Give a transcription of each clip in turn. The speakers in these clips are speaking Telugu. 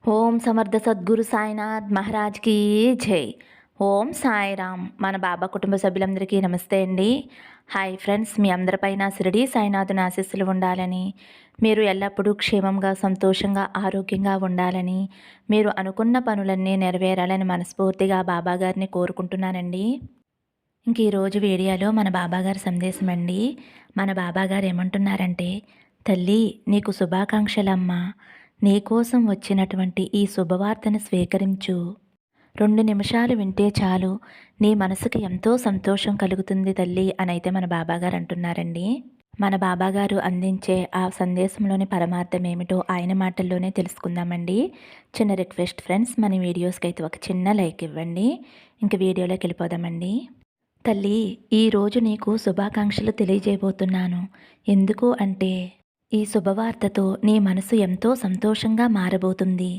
ఓం సమర్థ సద్గురు సాయినాథ్ మహారాజ్కి జై. ఓం సాయిరామ్. మన బాబా కుటుంబ సభ్యులందరికీ నమస్తే అండి. హాయ్ ఫ్రెండ్స్, మీ అందరిపైన షిరిడి సాయినాథుని ఆశీస్సులు ఉండాలని, మీరు ఎల్లప్పుడూ క్షేమంగా సంతోషంగా ఆరోగ్యంగా ఉండాలని, మీరు అనుకున్న పనులన్నీ నెరవేరాలని మనస్ఫూర్తిగా బాబాగారిని కోరుకుంటున్నానండి. ఇంక ఈరోజు వీడియోలో మన బాబాగారి సందేశం అండి. మన బాబాగారు ఏమంటున్నారంటే, తల్లి నీకు శుభాకాంక్షలమ్మా, నీకోసం వచ్చినటువంటి ఈ శుభవార్తను స్వీకరించు. 2 నిమిషాలు వింటే చాలు, నీ మనసుకి ఎంతో సంతోషం కలుగుతుంది తల్లి అనైతే మన బాబాగారు అంటున్నారండి. మన బాబాగారు అందించే ఆ సందేశంలోని పరమార్థం ఏమిటో ఆయన మాటల్లోనే తెలుసుకుందామండి. చిన్న రిక్వెస్ట్ ఫ్రెండ్స్, మన వీడియోస్కి అయితే ఒక చిన్న లైక్ ఇవ్వండి. ఇంక వీడియోలోకి వెళ్ళిపోదామండి. తల్లి, ఈరోజు నీకు శుభాకాంక్షలు తెలియజేయబోతున్నాను. ఎందుకు అంటే, ఈ శుభవార్తతో నీ మనసు ఎంతో సంతోషంగా మారబోతుంది.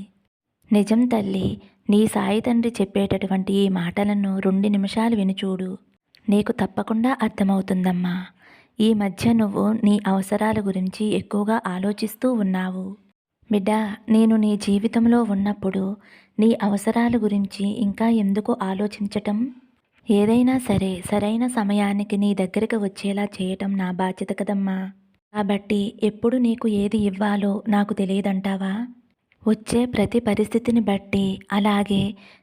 నిజం తల్లి, నీ సాయి తండ్రి చెప్పేటటువంటి ఈ మాటలను 2 నిమిషాలు వినిచూడు. నీకు తప్పకుండా అర్థమవుతుందమ్మా. ఈ మధ్య నువ్వు నీ అవసరాల గురించి ఎక్కువగా ఆలోచిస్తూ ఉన్నావు. బిడ్డ, నేను నీ జీవితంలో ఉన్నప్పుడు నీ అవసరాల గురించి ఇంకా ఎందుకు ఆలోచించటం? ఏదైనా సరే సరైన సమయానికి నీ దగ్గరికి వచ్చేలా చేయటం నా బాధ్యత కదమ్మా. కాబట్టి ఎప్పుడు నీకు ఏది ఇవ్వాలో నాకు తెలియదంటావా? వచ్చే ప్రతి పరిస్థితిని బట్టి, అలాగే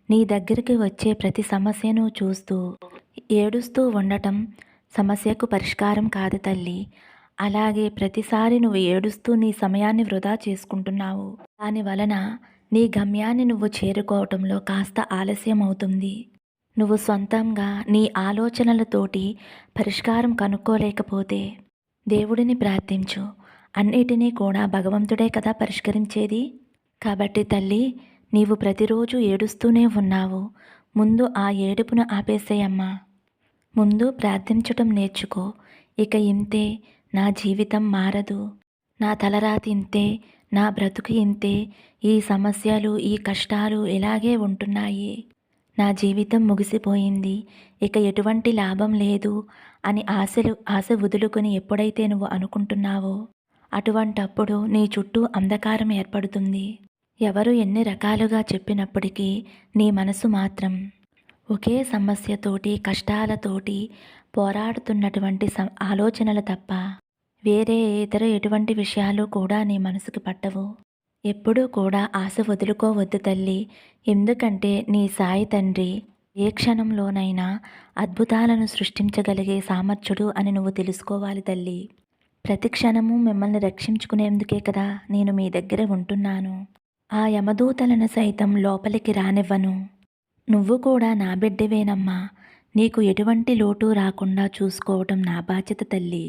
నీ దగ్గరికి వచ్చే ప్రతి సమస్యను చూస్తూ ఏడుస్తూ ఉండటం సమస్యకు పరిష్కారం కాదు తల్లి. అలాగే ప్రతిసారి నువ్వు ఏడుస్తూ నీ సమయాన్ని వృధా చేసుకుంటున్నావు. దాని వలన నీ గమ్యాన్ని నువ్వు చేరుకోవటంలో కాస్త ఆలస్యం అవుతుంది. నువ్వు సొంతంగా నీ ఆలోచనలతోటి పరిష్కారం కనుక్కోలేకపోతే దేవుడిని ప్రార్థించు. అన్నిటినీ కూడా భగవంతుడే కదా పరిష్కరించేది. కాబట్టి తల్లి, నీవు ప్రతిరోజు ఏడుస్తూనే ఉన్నావు. ముందు ఆ ఏడుపును ఆపేసేయమ్మా. ముందు ప్రార్థించటం నేర్చుకో. ఇక ఇంతే, నా జీవితం మారదు, నా తలరాతి ఇంతే, నా బ్రతుకు ఇంతే, ఈ సమస్యలు ఈ కష్టాలు ఇలాగే ఉంటున్నాయి, నా జీవితం ముగిసిపోయింది, ఇక ఎటువంటి లాభం లేదు అని ఆశ వదులుకొని ఎప్పుడైతే నువ్వు అనుకుంటున్నావో, అటువంటప్పుడు నీ చుట్టూ అంధకారం ఏర్పడుతుంది. ఎవరు ఎన్ని రకాలుగా చెప్పినప్పటికీ నీ మనసు మాత్రం ఒకే సమస్యతోటి కష్టాలతోటి పోరాడుతున్నటువంటి ఆలోచనలు తప్ప వేరే ఇతర ఎటువంటి విషయాలు కూడా నీ మనసుకు పట్టవు. ఎప్పుడూ కూడా ఆశ వదులుకోవద్దు తల్లి. ఎందుకంటే నీ సాయి తండ్రి ఏ క్షణంలోనైనా అద్భుతాలను సృష్టించగలిగే సామర్థ్యుడు అని నువ్వు తెలుసుకోవాలి తల్లి. ప్రతి క్షణము మిమ్మల్ని రక్షించుకునేందుకే కదా నేను మీ దగ్గర ఉంటున్నాను. ఆ యమదూతలను సైతం లోపలికి రానివ్వను. నువ్వు కూడా నా బిడ్డవేనమ్మా. నీకు ఎటువంటి లోటు రాకుండా చూసుకోవటం నా బాధ్యత తల్లి.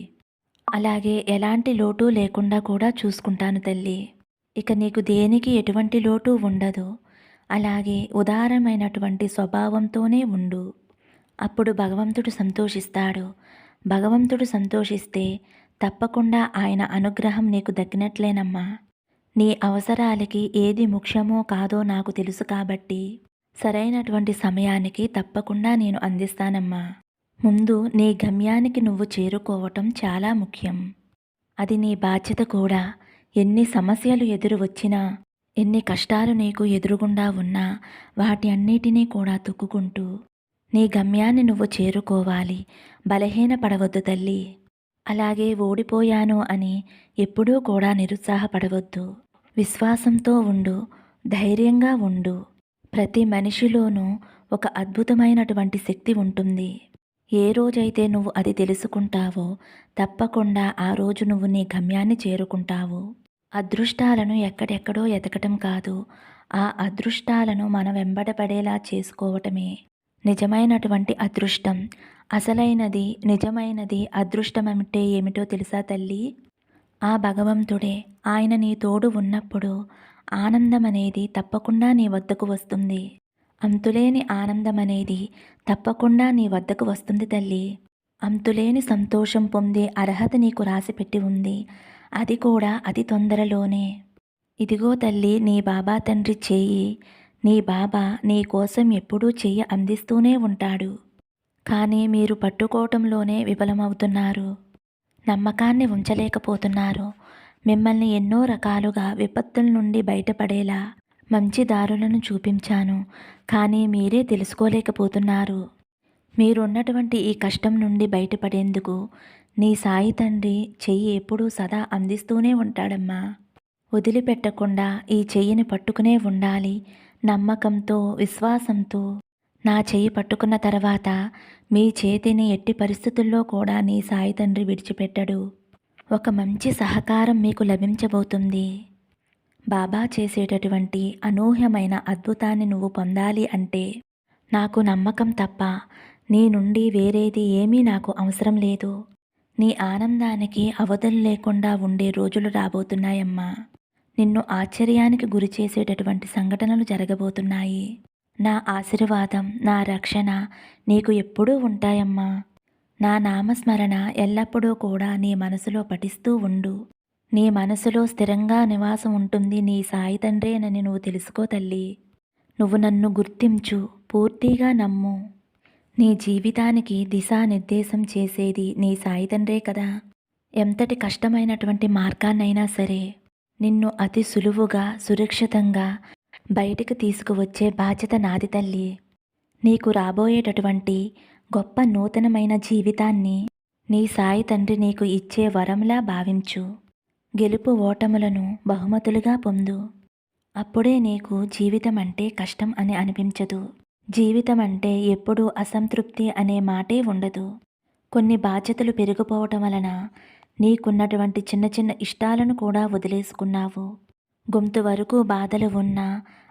అలాగే ఎలాంటి లోటు లేకుండా కూడా చూసుకుంటాను తల్లి. ఇక నీకు దేనికి ఎటువంటి లోటు ఉండదు. అలాగే ఉదారమైనటువంటి స్వభావంతోనే ఉండు. అప్పుడు భగవంతుడు సంతోషిస్తాడు. భగవంతుడు సంతోషిస్తే తప్పకుండా ఆయన అనుగ్రహం నీకు దక్కినట్లేనమ్మా. నీ అవసరాలకి ఏది ముఖ్యమో కాదో నాకు తెలుసు కాబట్టి సరైనటువంటి సమయానికి తప్పకుండా నేను అందిస్తానమ్మా. ముందు నీ గమ్యానికి నువ్వు చేరుకోవటం చాలా ముఖ్యం. అది నీ బాధ్యత కూడా. ఎన్ని సమస్యలు ఎదురు వచ్చినా, ఎన్ని కష్టాలు నీకు ఎదురుగుండా ఉన్నా వాటి అన్నిటినీ కూడా తొక్కుకుంటూ నీ గమ్యాన్ని నువ్వు చేరుకోవాలి. బలహీనపడవద్దు తల్లి. అలాగే ఓడిపోయాను అని ఎప్పుడూ కూడా నిరుత్సాహపడవద్దు. విశ్వాసంతో ఉండు, ధైర్యంగా ఉండు. ప్రతి మనిషిలోనూ ఒక అద్భుతమైనటువంటి శక్తి ఉంటుంది. ఏ రోజైతే నువ్వు అది తెలుసుకుంటావో తప్పకుండా ఆ రోజు నువ్వు నీ గమ్యాన్ని చేరుకుంటావు. అదృష్టాలను ఎక్కడెక్కడో ఎతకటం కాదు, ఆ అదృష్టాలను మన వెంబడపడేలా చేసుకోవటమే నిజమైనటువంటి అదృష్టం. అసలైనది నిజమైనది అదృష్టం అంటే ఏమిటో తెలుసా తల్లి? ఆ భగవంతుడే. ఆయన నీ తోడు ఉన్నప్పుడు ఆనందం అనేది తప్పకుండా నీ వద్దకు వస్తుంది. అంతులేని ఆనందం అనేది తప్పకుండా నీ వద్దకు వస్తుంది తల్లి. అంతులేని సంతోషం పొందే అర్హత నీకు రాసిపెట్టి ఉంది. అది కూడా అతి తొందరలోనే. ఇదిగో తల్లి, నీ బాబా తండ్రి చెయ్యి. నీ బాబా నీ కోసం ఎప్పుడూ చెయ్యి అందిస్తూనే ఉంటాడు. కానీ మీరు పట్టుకోవటంలోనే విఫలమవుతున్నారు. నమ్మకాన్ని ఉంచలేకపోతున్నారు. మిమ్మల్ని ఎన్నో రకాలుగా విపత్తుల నుండి బయటపడేలా మంచి దారులను చూపించాను, కానీ మీరే తెలుసుకోలేకపోతున్నారు. మీరున్నటువంటి ఈ కష్టం నుండి బయటపడేందుకు నీ సాయి తండ్రి చెయ్యి ఎప్పుడూ సదా అందిస్తూనే ఉంటాడమ్మా. వదిలిపెట్టకుండా ఈ చెయ్యిని పట్టుకునే ఉండాలి. నమ్మకంతో, విశ్వాసంతో నా చెయ్యి పట్టుకున్న తర్వాత మీ చేతిని ఎట్టి పరిస్థితుల్లో కూడా నీ సాయి తండ్రి విడిచిపెట్టడు. ఒక మంచి సహకారం మీకు లభించబోతుంది. బాబా చేసేటటువంటి అనూహ్యమైన అద్భుతాన్ని నువ్వు పొందాలి అంటే నాకు నమ్మకం తప్ప నీ నుండి వేరేది ఏమీ నాకు అవసరం లేదు. నీ ఆనందానికి అవధులు లేకుండా ఉండే రోజులు రాబోతున్నాయమ్మా. నిన్ను ఆశ్చర్యానికి గురి చేసేటటువంటి సంఘటనలు జరగబోతున్నాయి. నా ఆశీర్వాదం, నా రక్షణ నీకు ఎప్పుడూ ఉంటాయమ్మా. నా నామస్మరణ ఎల్లప్పుడూ కూడా నీ మనసులో పఠిస్తూ ఉండు. నీ మనసులో స్థిరంగా నివాసం ఉంటుంది నీ సాయి తండ్రేనని నువ్వు తెలుసుకో తల్లి. నువ్వు నన్ను గుర్తించు, పూర్తిగా నమ్ము. నీ జీవితానికి దిశానిర్దేశం చేసేది నీ సాయి తండ్రే కదా. ఎంతటి కష్టమైనటువంటి మార్గాన్నైనా సరే నిన్ను అతి సులువుగా, సురక్షితంగా బయటికి తీసుకువచ్చే బాధ్యత నాది తల్లి. నీకు రాబోయేటటువంటి గొప్ప నూతనమైన జీవితాన్ని నీ సాయి తండ్రి నీకు ఇచ్చే వరంలా భావించు. గెలుపు ఓటములను బహుమతులుగా పొందు. అప్పుడే నీకు జీవితం అంటే కష్టం అని అనిపించదు. జీవితం అంటే ఎప్పుడూ అసంతృప్తి అనే మాటే ఉండదు. కొన్ని బాధ్యతలు పెరిగిపోవటం వలన నీకున్నటువంటి చిన్న చిన్న ఇష్టాలను కూడా వదిలేసుకున్నావు. గొంతు వరకు బాధలు ఉన్నా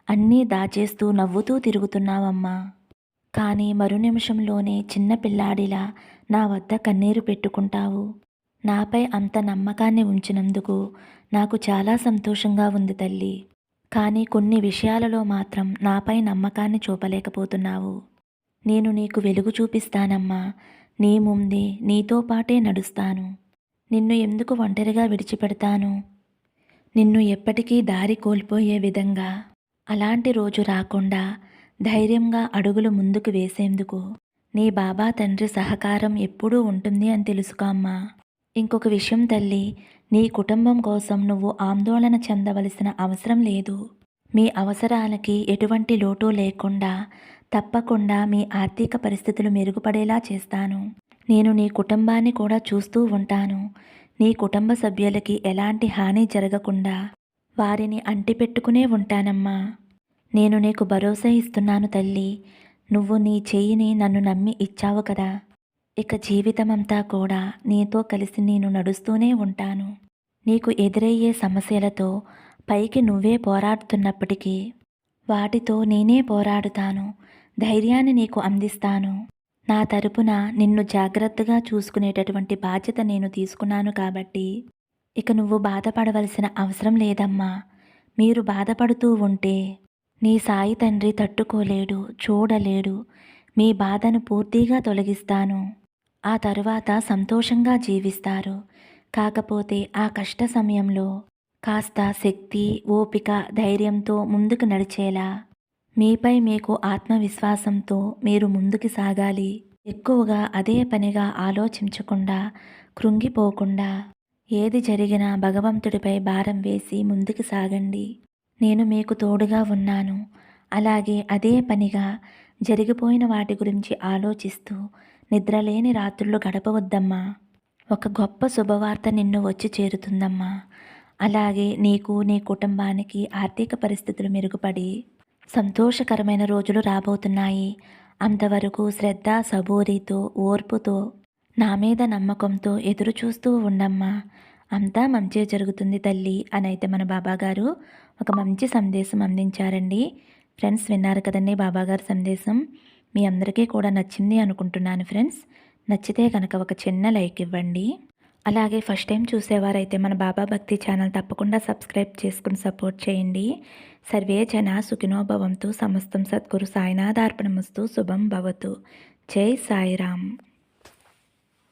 అన్నీ దాచేస్తూ నవ్వుతూ తిరుగుతున్నావమ్మా. కానీ మరు నిమిషంలోనే చిన్న పిల్లాడిలా నా వద్ద కన్నీరు పెట్టుకుంటావు. నాపై అంత నమ్మకాన్ని ఉంచినందుకు నాకు చాలా సంతోషంగా ఉంది తల్లి. కానీ కొన్ని విషయాలలో మాత్రం నాపై నమ్మకాన్ని చూపలేకపోతున్నావు. నేను నీకు వెలుగు చూపిస్తానమ్మా. నీ ముందే నీతో పాటే నడుస్తాను. నిన్ను ఎందుకు ఒంటరిగా విడిచిపెడతాను? నిన్ను ఎప్పటికీ దారి కోల్పోయే విధంగా అలాంటి రోజు రాకుండా ధైర్యంగా అడుగులు ముందుకు వేసేందుకు నీ బాబా తండ్రి సహకారం ఎప్పుడూ ఉంటుంది అని తెలుసుకో అమ్మా. ఇంకొక విషయం తల్లి, నీ కుటుంబం కోసం నువ్వు ఆందోళన చెందవలసిన అవసరం లేదు. మీ అవసరాలకి ఎటువంటి లోటు లేకుండా తప్పకుండా మీ ఆర్థిక పరిస్థితులు మెరుగుపడేలా చేస్తాను. నేను నీ కుటుంబాన్ని కూడా చూస్తూ ఉంటాను. నీ కుటుంబ సభ్యులకి ఎలాంటి హాని జరగకుండా వారిని అంటిపెట్టుకునే ఉంటానమ్మా. నేను నీకు భరోసా ఇస్తున్నాను తల్లి. నువ్వు నీ చెయ్యిని నన్ను నమ్మి ఇచ్చావు కదా. ఇక జీవితమంతా కూడా నీతో కలిసి నేను నడుస్తూనే ఉంటాను. నీకు ఎదురయ్యే సమస్యలతో పైకి నువ్వే పోరాడుతున్నప్పటికీ వాటితో నేనే పోరాడుతాను. ధైర్యాన్ని నీకు అందిస్తాను. నా తరపున నిన్ను జాగ్రత్తగా చూసుకునేటటువంటి బాధ్యత నేను తీసుకున్నాను కాబట్టి ఇక నువ్వు బాధపడవలసిన అవసరం లేదమ్మా. మీరు బాధపడుతూ ఉంటే నీ సాయి తండ్రి తట్టుకోలేడు, చూడలేడు. మీ బాధను పూర్తిగా తొలగిస్తాను. ఆ తరువాత సంతోషంగా జీవిస్తారు. కాకపోతే ఆ కష్ట సమయంలో కాస్త శక్తి, ఓపిక, ధైర్యంతో ముందుకు నడిచేలా మీపై మీకు ఆత్మవిశ్వాసంతో మీరు ముందుకు సాగాలి. ఎక్కువగా అదే పనిగా ఆలోచించకుండా, కృంగిపోకుండా ఏది జరిగినా భగవంతుడిపై భారం వేసి ముందుకు సాగండి. నేను మీకు తోడుగా ఉన్నాను. అలాగే అదే పనిగా జరిగిపోయిన వాటి గురించి ఆలోచిస్తూ నిద్రలేని రాత్రులు గడపవద్దమ్మా. ఒక గొప్ప శుభవార్త నిన్ను వచ్చి చేరుతుందమ్మా. అలాగే నీకు, నీ కుటుంబానికి ఆర్థిక పరిస్థితులు మెరుగుపడి సంతోషకరమైన రోజులు రాబోతున్నాయి. అంతవరకు శ్రద్ధ, సబూరితో, ఓర్పుతో, నా మీద నమ్మకంతో ఎదురు చూస్తూ ఉండమ్మా. అంతా మంచే జరుగుతుంది తల్లి అని అయితే మన బాబాగారు ఒక మంచి సందేశం అందించారండి. ఫ్రెండ్స్, విన్నారు కదండి బాబాగారి సందేశం. మీ అందరికీ కూడా నచ్చింది అనుకుంటున్నాను ఫ్రెండ్స్. నచ్చితే కనుక ఒక చిన్న లైక్ ఇవ్వండి. అలాగే ఫస్ట్ టైం చూసేవారైతే మన బాబా భక్తి ఛానల్ తప్పకుండా సబ్స్క్రైబ్ చేసుకుని సపోర్ట్ చేయండి. సర్వే జన సుఖినో భవంతు. సమస్తం సద్గురు సాయినాథార్పణమస్తు. శుభం భవతు. జై సాయిరామ్.